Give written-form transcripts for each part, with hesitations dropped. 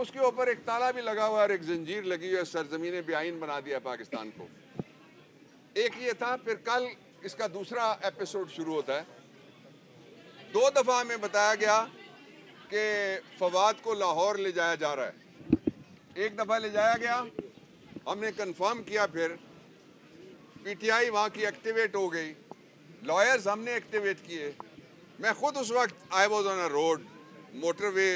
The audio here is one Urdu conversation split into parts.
اس کے اوپر ایک تالا بھی لگا ہوا ہے اور ایک زنجیر لگی ہوئی ہے, سرزمین بے آئین بنا دیا پاکستان کو. ایک یہ تھا. پھر کل اس کا دوسرا ایپیسوڈ شروع ہوتا ہے. 2 دفعہ ہمیں بتایا گیا کہ فواد کو لاہور لے جایا جا رہا ہے. ایک دفعہ لے جایا گیا, ہم نے کنفرم کیا, پھر پی ٹی آئی وہاں کی ایکٹیویٹ ہو گئی, لائرز ہم نے ایکٹیویٹ کیے. میں خود اس وقت I was on a road, motorway,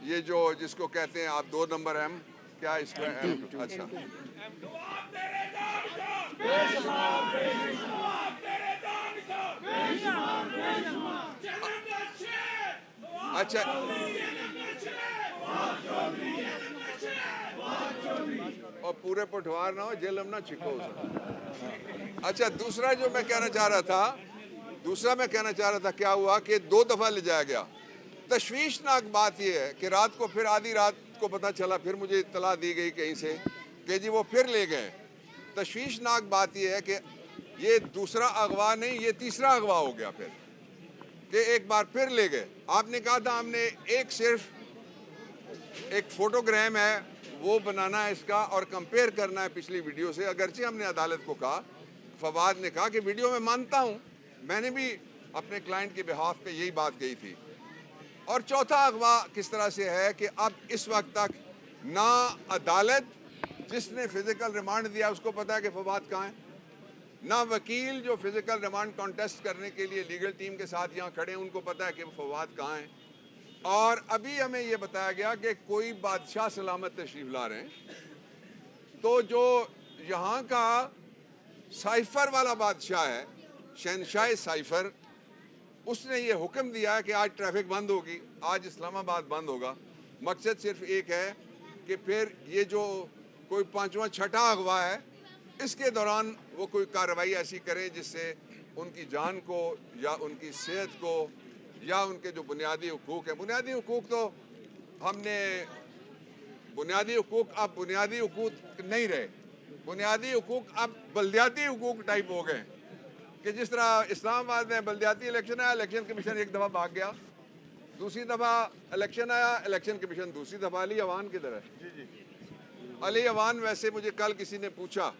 یہ جو جس کو کہتے ہیں آپ 2 نمبر ایم, کیا اس کو اچھا اچھا اور پورے پٹھوار نہ ہو, جیلم نہ چھکو اسے. اچھا دوسرا جو میں کہنا چاہ رہا تھا, کیا ہوا کہ 2 دفعہ لے جایا گیا. تشویشناک بات یہ ہے کہ رات کو پھر آدھی رات کو پتہ چلا, پھر مجھے اطلاع دی گئی کہیں سے کہ جی وہ پھر لے گئے. تشویشناک بات یہ ہے کہ یہ دوسرا اغوا نہیں, یہ تیسرا اغوا ہو گیا پھر, کہ ایک بار پھر لے گئے. آپ نے کہا تھا ہم نے صرف ایک فوٹوگرام ہے وہ بنانا ہے اس کا اور کمپیئر کرنا ہے پچھلی ویڈیو سے. اگرچہ ہم نے عدالت کو کہا, فواد نے کہا کہ ویڈیو میں مانتا ہوں, میں نے بھی اپنے کلائنٹ کے بہاف پہ یہی بات کہی تھی. اور چوتھا اغوا کس طرح سے ہے کہ اب اس وقت تک نہ عدالت جس نے فزیکل ریمانڈ دیا اس کو پتا ہے کہ فواد کہاں ہے, نہ وکیل جو فزیکل ریمانڈ کانٹیسٹ کرنے کے لیے لیگل ٹیم کے ساتھ یہاں کھڑے ہیں ان کو پتا ہے کہ فواد کہاں ہے. اور ابھی ہمیں یہ بتایا گیا کہ کوئی بادشاہ سلامت تشریف لا رہے ہیں. تو جو یہاں کا سائفر والا بادشاہ ہے, شہنشاہ سائفر, اس نے یہ حکم دیا ہے کہ آج ٹریفک بند ہوگی, آج اسلام آباد بند ہوگا. مقصد صرف ایک ہے کہ پھر یہ جو کوئی 5واں 6واں اغوا ہے اس کے دوران وہ کوئی کارروائی ایسی کرے جس سے ان کی جان کو یا ان کی صحت کو یا ان کے جو بنیادی حقوق ہیں. بنیادی حقوق تو ہم نے بنیادی حقوق اب بنیادی حقوق نہیں رہے, بنیادی حقوق اب بلدیاتی حقوق ٹائپ ہو گئے کہ جس طرح اسلام آباد میں بلدیاتی الیکشن آیا, الیکشن کمیشن ایک دفعہ بھاگ گیا, دوسری دفعہ الیکشن آیا, الیکشن کمیشن دوسری دفعہ. علی اوان کدھر ہے؟ علی اوان, ویسے مجھے کل کسی نے پوچھا,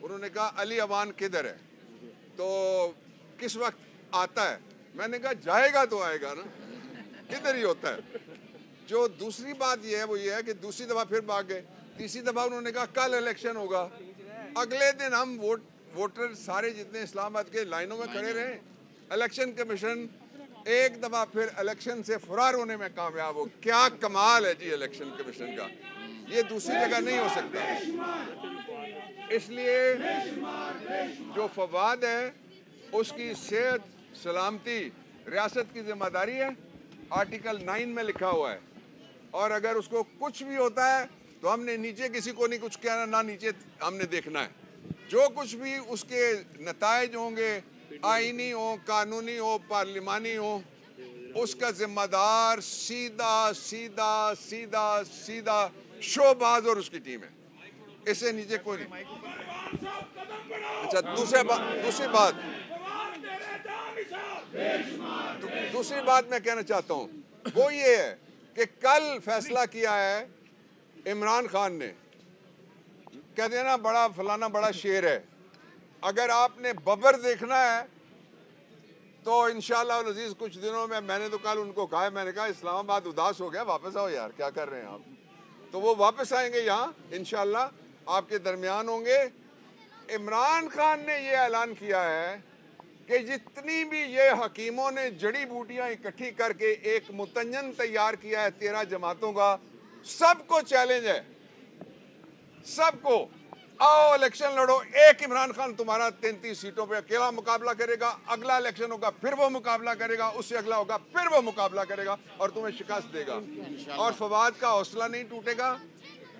انہوں نے کہا علی اوان کدھر ہے, تو کس وقت آتا ہے؟ میں نے کہا جائے گا تو آئے گا نا, ادھر ہی ہوتا ہے. جو دوسری بات یہ ہے کہ دوسری دفعہ پھر بھاگ گئے. تیسری دفعہ انہوں نے کہا کل الیکشن ہوگا, اگلے دن ہم ووٹر سارے جتنے اسلام آباد کے لائنوں میں کھڑے رہے. الیکشن کمیشن ایک دفعہ پھر الیکشن سے فرار ہونے میں کامیاب ہو. کیا کمال ہے جی الیکشن کمیشن کا, یہ دوسری جگہ نہیں ہو سکتا. اس لیے جو فواد ہے اس کی صحت سلامتی ریاست کی ذمہ داری ہے, آرٹیکل 9 میں لکھا ہوا ہے. اور اگر اس کو کچھ بھی ہوتا ہے تو ہم نے نیچے کسی کو نہیں کچھ کہنا, نہ نیچے ہم نے دیکھنا ہے. جو کچھ بھی اس کے نتائج ہوں گے, آئینی ہو, قانونی ہو, پارلیمانی ہو, اس کا ذمہ دار سیدھا سیدھا سیدھا سیدھا شوباز اور اس کی ٹیم ہے, اس سے نیچے کوئی نہیں. اچھا دوسری بات میں کہنا چاہتا ہوں وہ یہ ہے کہ کل فیصلہ کیا ہے عمران خان نے, کہتے ہیں نا بڑا فلانا بڑا شیر ہے. اگر آپ نے ببر دیکھنا ہے تو انشاءاللہ العزیز کچھ دنوں میں نے تو کل ان کو کہا, میں نے کہا اسلام آباد اداس ہو گیا, واپس آؤ یار, کیا کر رہے ہیں آپ. تو وہ واپس آئیں گے یہاں انشاءاللہ, آپ کے درمیان ہوں گے. عمران خان نے یہ اعلان کیا ہے کہ جتنی بھی یہ حکیموں نے جڑی بوٹیاں اکٹھی کر کے ایک متنجن تیار کیا ہے 13 جماعتوں کا, سب کو چیلنج ہے, سب کو, آؤ الیکشن لڑو. ایک عمران خان تمہارا 33 سیٹوں پہ اکیلا مقابلہ کرے گا, اگلا الیکشن ہوگا پھر وہ مقابلہ کرے گا, اس سے اگلا ہوگا پھر وہ مقابلہ کرے گا اور تمہیں شکست دے گا. اور فواد کا حوصلہ نہیں ٹوٹے گا.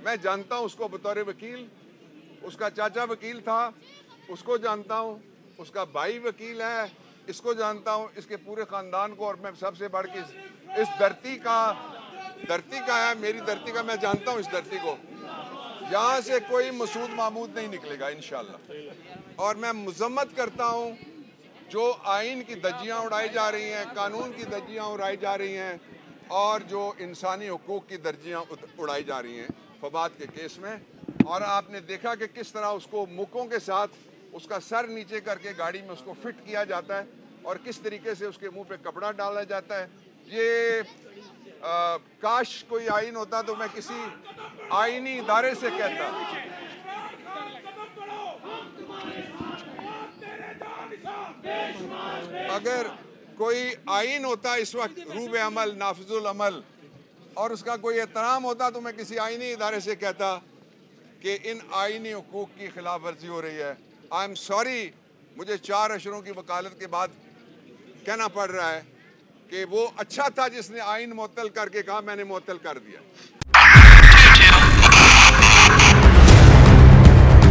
میں جانتا ہوں اس کو بطور وکیل, اس کا چاچا وکیل تھا, اس کو جانتا ہوں, اس کا بھائی وکیل ہے, اس کو جانتا ہوں, اس کے پورے خاندان کو, اور میں سب سے بڑھ کے اس دھرتی کا ہے, میری دھرتی کا, میں جانتا ہوں اس دھرتی کو. یہاں سے کوئی مسعود محمود نہیں نکلے گا انشاءاللہ. اور میں مذمت کرتا ہوں جو آئین کی دھجیاں اڑائی جا رہی ہیں, قانون کی دھجیاں اڑائی جا رہی ہیں, اور جو انسانی حقوق کی درجیاں اڑائی جا رہی ہیں فواد کے کیس میں. اور آپ نے دیکھا کہ کس طرح اس کو مکوں کے ساتھ اس کا سر نیچے کر کے گاڑی میں اس کو فٹ کیا جاتا ہے اور کس طریقے سے اس کے منہ پہ کپڑا ڈالا جاتا ہے. یہ کاش کوئی آئین ہوتا تو میں کسی آئینی ادارے سے کہتا. اگر کوئی آئین ہوتا اس وقت روب عمل نافذ العمل اور اس کا کوئی احترام ہوتا تو میں کسی آئینی ادارے سے کہتا کہ ان آئینی حقوق کی خلاف ورزی ہو رہی ہے. آئی ایم سوری, مجھے 4 اشروں کی وکالت کے بعد کہنا پڑ رہا ہے کہ وہ اچھا تھا جس نے آئین معطل کر کے کہا میں نے معطل کر دیا.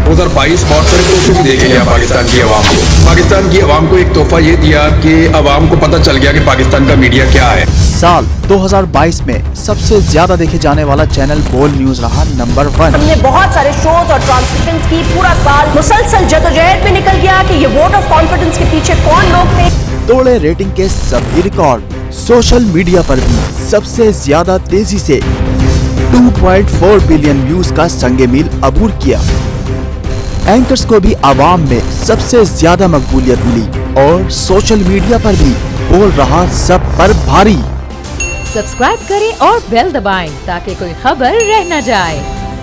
2022 بہت سارے تحفے بھی دے کے گیا پاکستان کی عوام کو. پاکستان کی عوام کو ایک تحفہ یہ دیا کہ عوام کو پتہ چل گیا کہ پاکستان کا میڈیا کیا ہے. سال 2022 میں سب سے زیادہ دیکھے جانے والا چینل بول نیوز رہا نمبر 1. ہم نے بہت سارے شوز اور ٹرانسمیشنز کی, پورا سال مسلسل جدوجہد میں نکل گیا کہ یہ ووٹ آف کانفیڈنس کے پیچھے کون لوگ تھے. توڑے ریٹنگ کے سبھی ریکارڈ. سوشل میڈیا پر بھی سب سے زیادہ تیزی سے 2.4 بلین ویوز کا سنگ میل عبور کیا. اینکرز کو بھی عوام میں سب سے زیادہ مقبولیت ملی اور سوشل میڈیا پر بھی بول رہا سب پر بھاری. سبسکرائب کریں اور بیل دبائیں تاکہ کوئی خبر رہ نہ جائے.